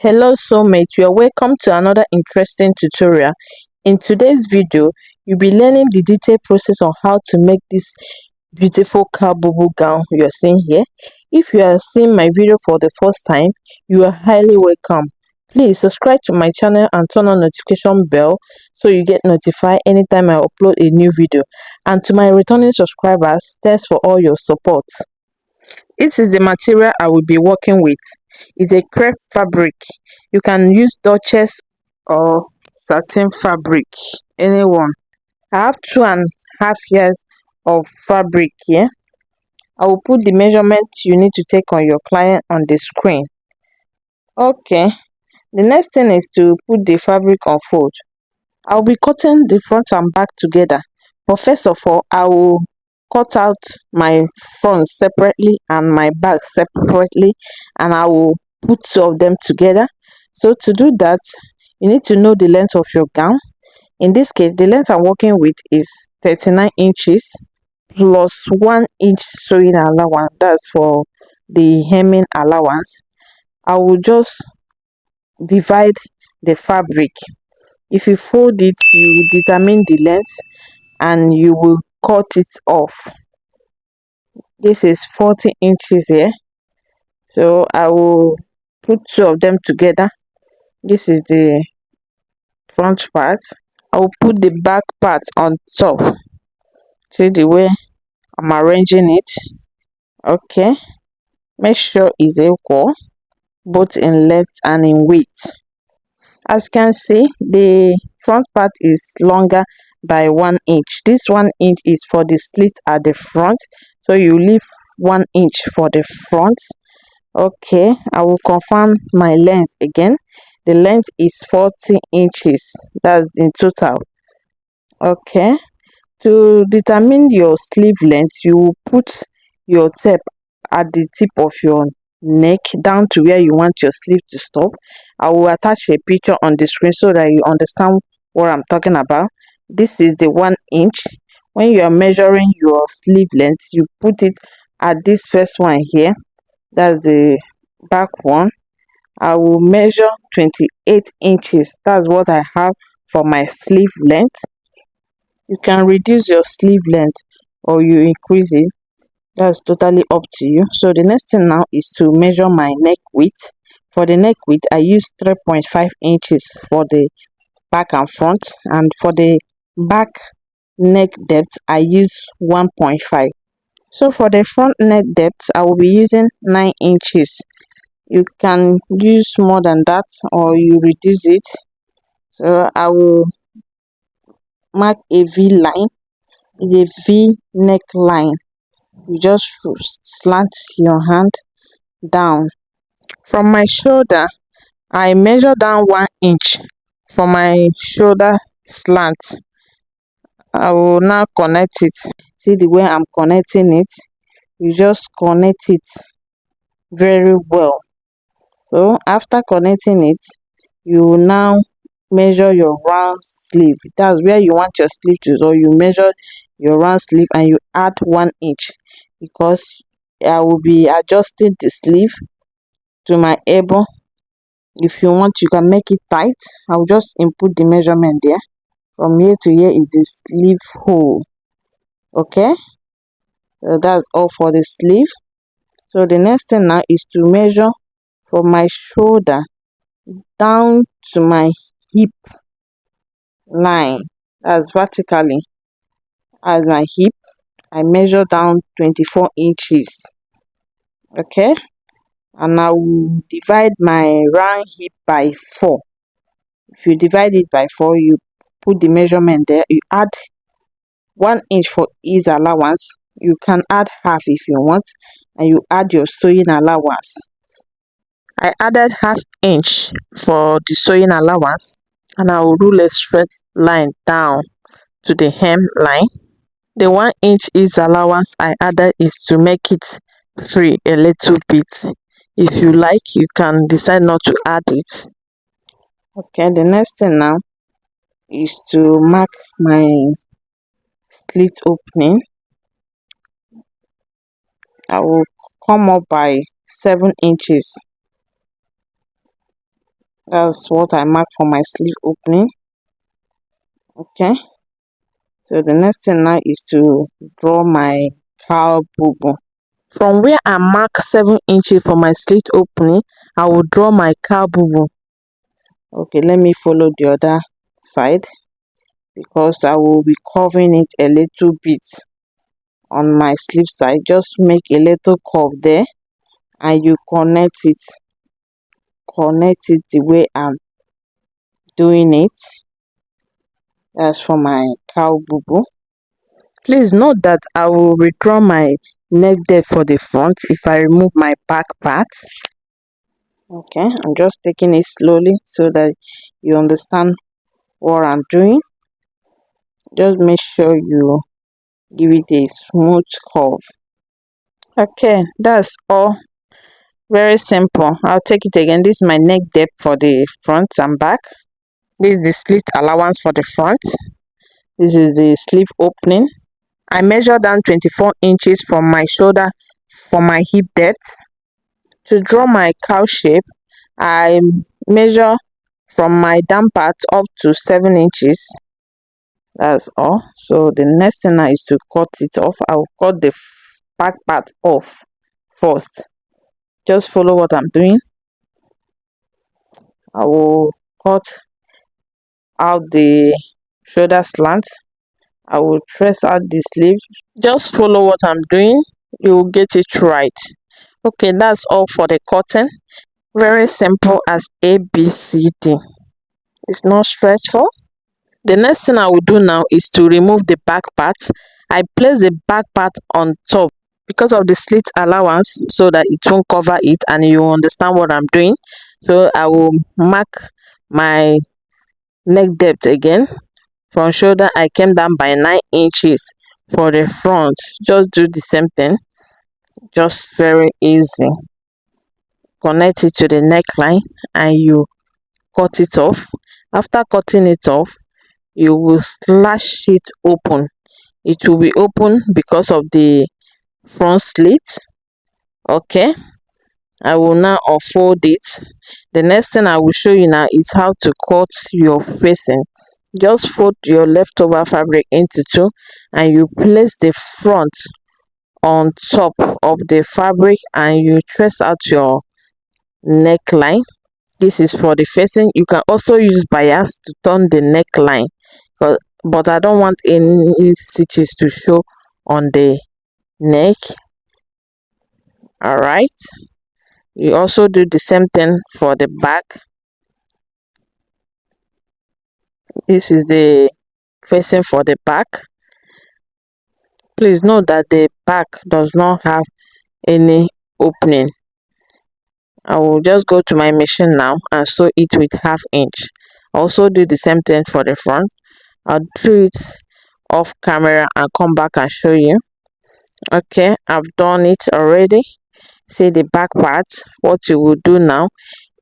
Hello soulmate, you are welcome to another interesting tutorial. In today's video, you'll be learning the detailed process on how to make this beautiful cow bubu gown you're seeing here. If you are seeing my video for the first time, you are highly welcome. Please subscribe to my channel and turn on notification bell so you get notified anytime I upload a new video. And to my returning subscribers, thanks for all your support. This is the material I will be working with. It's a crepe fabric. You can use Duchess or satin fabric, anyone. I have 2.5 years of fabric here. I will put the measurement you need to take on your client on the screen. Okay, the next thing is to put the fabric on fold. I'll be cutting the front and back together, but first of all, I will cut out my front separately and my back separately, and I will put two of them together. So to do that, you need to know the length of your gown. In this case, the length I'm working with is 39 inches plus 1 inch sewing allowance. That's for the hemming allowance. I will just divide the fabric. If you fold it, you determine the length and you will cut it off. This is 40 inches here, so I will put two of them together. This is the front part. I will put the back part on top. See the way I'm arranging it. Okay, make sure it's equal both in length and in width. As you can see, the front part is longer by 1 inch. This 1 inch is for the slit at the front, so you leave 1 inch for the front. Okay, I will confirm my length again. The length is 40 inches. That's in total. Okay, to determine your sleeve length, you will put your tape at the tip of your neck down to where you want your sleeve to stop. I will attach a picture on the screen so that you understand what I'm talking about. This is the 1 inch. When you are measuring your sleeve length, you put it at this first one here. That's the back one. I will measure 28 inches. That's what I have for my sleeve length. You can reduce your sleeve length or you increase it. That's totally up to you. So the next thing now is to measure my neck width. For the neck width, I use 3.5 inches for the back and front, and for the back neck depth, I use 1.5. So for the front neck depth, I will be using 9 inches. You can use more than that or you reduce it. So I will mark a V line. It's a V neckline. You just slant your hand down. From my shoulder, I measure down 1 inch for my shoulder slant. I will now connect it. See the way I'm connecting it? You just connect it very well. So after connecting it, you will now measure your round sleeve. That's where you want your sleeve to. So you measure your round sleeve and you add 1 inch, because I will be adjusting the sleeve to my elbow. If you want, you can make it tight. I'll just input the measurement there. From here to here is the sleeve hole. Okay, so that's all for the sleeve. So the next thing now is to measure from my shoulder down to my hip line. That's vertically as my hip. I measure down 24 inches. Okay, and I will divide my round hip by 4. If you divide it by 4, you put the measurement there. You add 1 inch for ease allowance. You can add half if you want, and you add your sewing allowance. I added half inch for the sewing allowance, and I will rule a straight line down to the hem line. The 1 inch ease allowance I added is to make it free a little bit. If you like, you can decide not to add it. Okay, the next thing now is to mark my slit opening. I will come up by 7 inches. That's what I mark for my sleeve opening. Okay, so the next thing now is to draw my cowl bubu. From where I mark 7 inches for my slit opening, I will draw my cowl bubu. Okay, let me follow the other side because I will be covering it a little bit on my sleeve side. Just make a little curve there and you connect it the way I'm doing it. That's for my cowl bubu. Please note that I will redraw my neck depth for the front if I remove my back part. Okay, I'm just taking it slowly so that you understand what I'm doing. Just make sure you give it a smooth curve. Okay, that's all. Very simple. I'll take it again. This is my neck depth for the front and back. This is the slit allowance for the front. This is the sleeve opening. I measure down 24 inches from my shoulder for my hip depth. To draw my cowl shape, I measure from my down part up to 7 inches. That's all. So the next thing now is to cut it off. I will cut the back part off first. Just follow what I'm doing. I will cut out the shoulder slant. I will trace out the sleeve. Just follow what I'm doing. You will get it right. Okay, that's all for the cutting. Very simple as ABCD. It's not stressful. The next thing I will do now is to remove the back part. I place the back part on top because of the slit allowance so that it won't cover it and you understand what I'm doing. So I will mark my neck depth again. From shoulder I came down by 9 inches. For the front, just do the same thing. Just very easy. Connect it to the neckline and you cut it off. After cutting it off, you will slash it open. It will be open because of the front slit. Okay, I will now unfold it. The next thing I will show you now is how to cut your facing. Just fold your leftover fabric into two and you place the front on top of the fabric and you trace out your neckline. This is for the facing. You can also use bias to turn the neckline, but I don't want any stitches to show on the neck. All right, you also do the same thing for the back. This is the facing for the back. Please note that the back does not have any opening. I will just go to my machine now and sew it with 1/2 inch. Also do the same thing for the front. I'll do it off camera and come back and show you. Okay, I've done it already. See the back part. What you will do now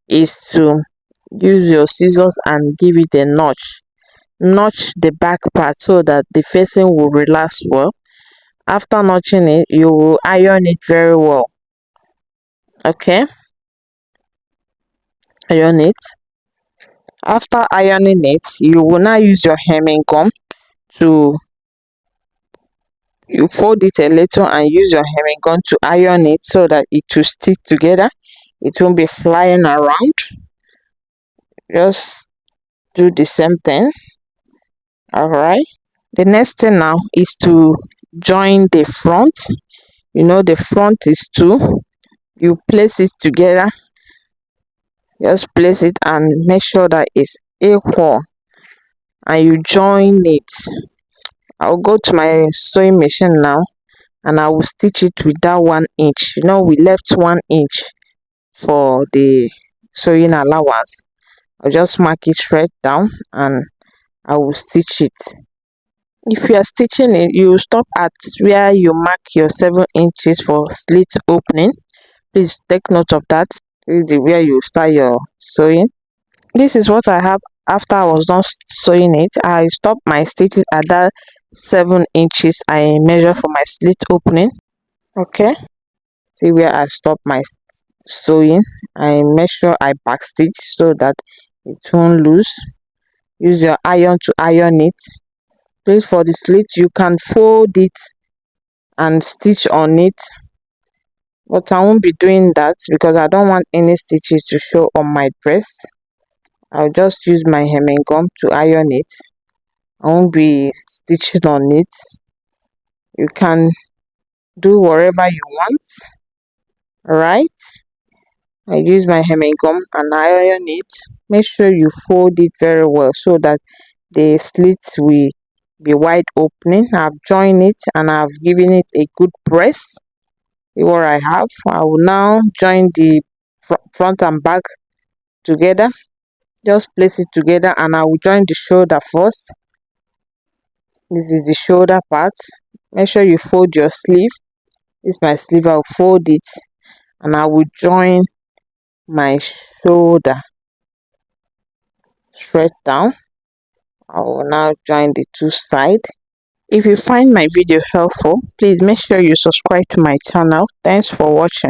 is to use your scissors and give it a notch the back part so that the facing will relax well. After notching it, you will iron it very well. Okay, iron it. After ironing it, you will now use your hemming gum to you fold it a little and use your hemming gun to iron it so that it will stick together. It won't be flying around. Just do the same thing. All right, the next thing now is to join the front. You know the front is 2. You place it together. Just place it and make sure that it's equal and you join it. I'll go to my sewing machine now and I will stitch it with that 1 inch. You know we left 1 inch for the sewing allowance. I'll just mark it straight down and I will stitch it. If you are stitching it, you stop at where you mark your 7 inches for slit opening. Please take note of that. This is where you start your sewing. This is what I have after I was done sewing it. I stopped my stitches at that 7 inches I measure for my slit opening. Okay, see where I stopped my sewing, I make sure I backstitch so that it won't loose. Use your iron to iron it. Please, for the slit you can fold it and stitch on it, but I won't be doing that because I don't want any stitches to show on my dress. I'll just use my hemming gum to iron it. I won't be stitching on it. You can do whatever you want. Alright, I use my hemming gum and iron it. Make sure you fold it very well so that the slits will be wide opening. I've joined it and I've given it a good press. See what I have. I will now join the front and back together. Just place it together and I will join the shoulder first. This is the shoulder part. Make sure you fold your sleeve. This is my sleeve. I'll fold it and I will join my shoulder straight down. I will now join the two sides. If you find my video helpful, please make sure you subscribe to my channel. Thanks for watching.